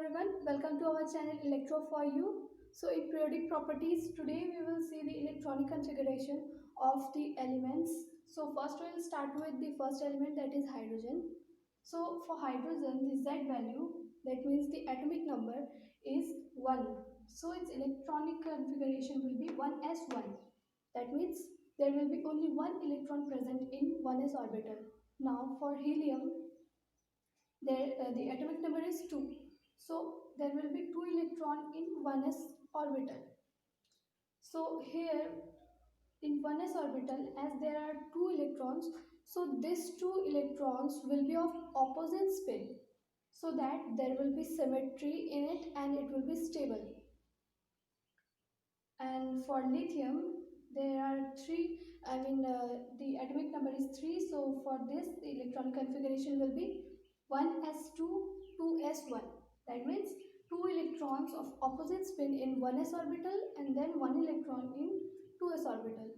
everyone, welcome to our channel Electro for You. So in periodic properties, today we will see the electronic configuration of the elements. So first we will start with the first element, that is hydrogen. So for hydrogen, the Z value, that means the atomic number, is 1. So its electronic configuration will be 1s1. That means there will be only one electron present in 1s orbital. Now for helium, the atomic number is 2. So there will be 2 electron in 1s orbital. So here in 1s orbital, as there are 2 electrons, so these 2 electrons will be of opposite spin, so that there will be symmetry in it and it will be stable. And for lithium, there are 3, the atomic number is 3. So for this, the electronic configuration will be 1s2, 2s1. That means 2 electrons of opposite spin in 1s orbital and then 1 electron in 2s orbital.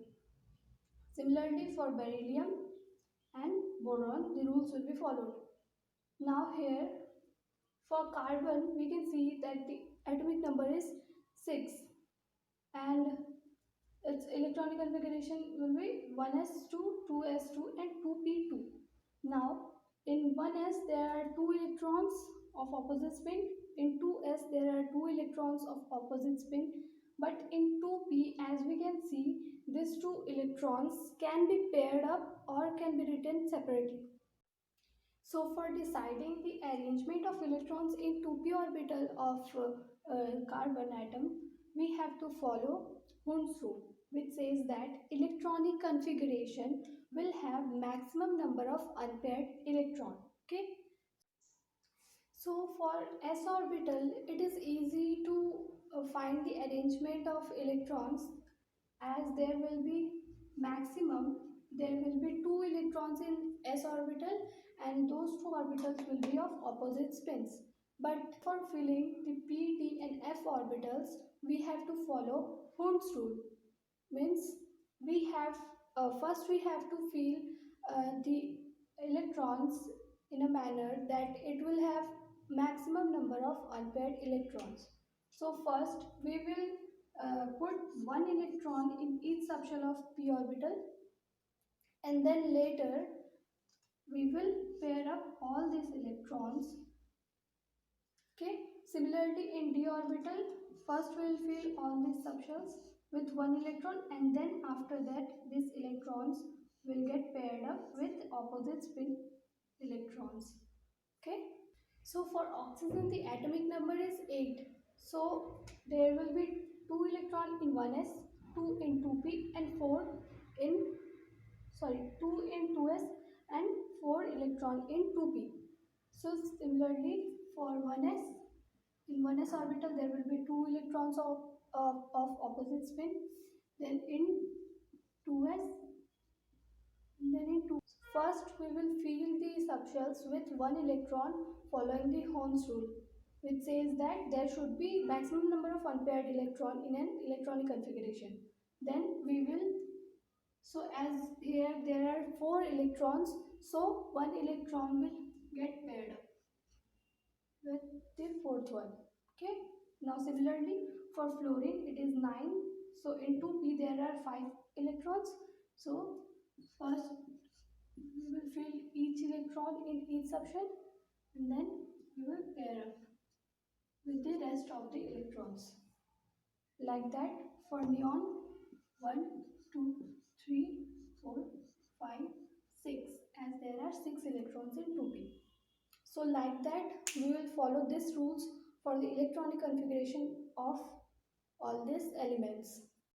Similarly for beryllium and boron, the rules will be followed. Now here for carbon, we can see that the atomic number is 6 and its electronic configuration will be 1s2, 2s2 and 2p2. Now in 1s there are 2 electrons of opposite spin, in 2s there are 2 electrons of opposite spin, but in 2p, as we can see, these 2 electrons can be paired up or can be written separately. So for deciding the arrangement of electrons in 2p orbital of carbon atom, we have to follow Hund's rule, which says that electronic configuration will have maximum number of unpaired electron. Okay. So for s orbital, it is easy to find the arrangement of electrons, as there will be maximum, there will be 2 electrons in s orbital and those 2 orbitals will be of opposite spins. But for filling the p, d and f orbitals, we have to follow Hund's rule. Means we have first we have to fill the electrons in a manner that it will have maximum number of unpaired electrons. So first we will put one electron in each subshell of p orbital, and then later we will pair up all these electrons. Okay. Similarly in d orbital, first we will fill all these subshells with one electron, and then after that these electrons will get paired up with opposite spin electrons. Okay. So for oxygen, the atomic number is 8. So there will be 2 electron in 1s, 2 in 2p and 4 in 2 in 2s and 4 electron in 2p. So similarly for 1s, in 1s orbital there will be 2 electrons of opposite spin. Then in 2s, then in 2. First we will fill the subshells with 1 electron following the Hund's rule, which says that there should be maximum number of unpaired electron in an electronic configuration. Then we will, so as here there are 4 electrons, so 1 electron will get paired up with the fourth one. Okay. Now similarly for fluorine, it is 9. So in 2p there are 5 electrons. So first we will fill each electron in each subshell and then we will pair up with the rest of the electrons. Like that for neon, 1, 2, 3, 4, 5, 6, as there are 6 electrons in 2p. So like that we will follow these rules for the electronic configuration of all these elements.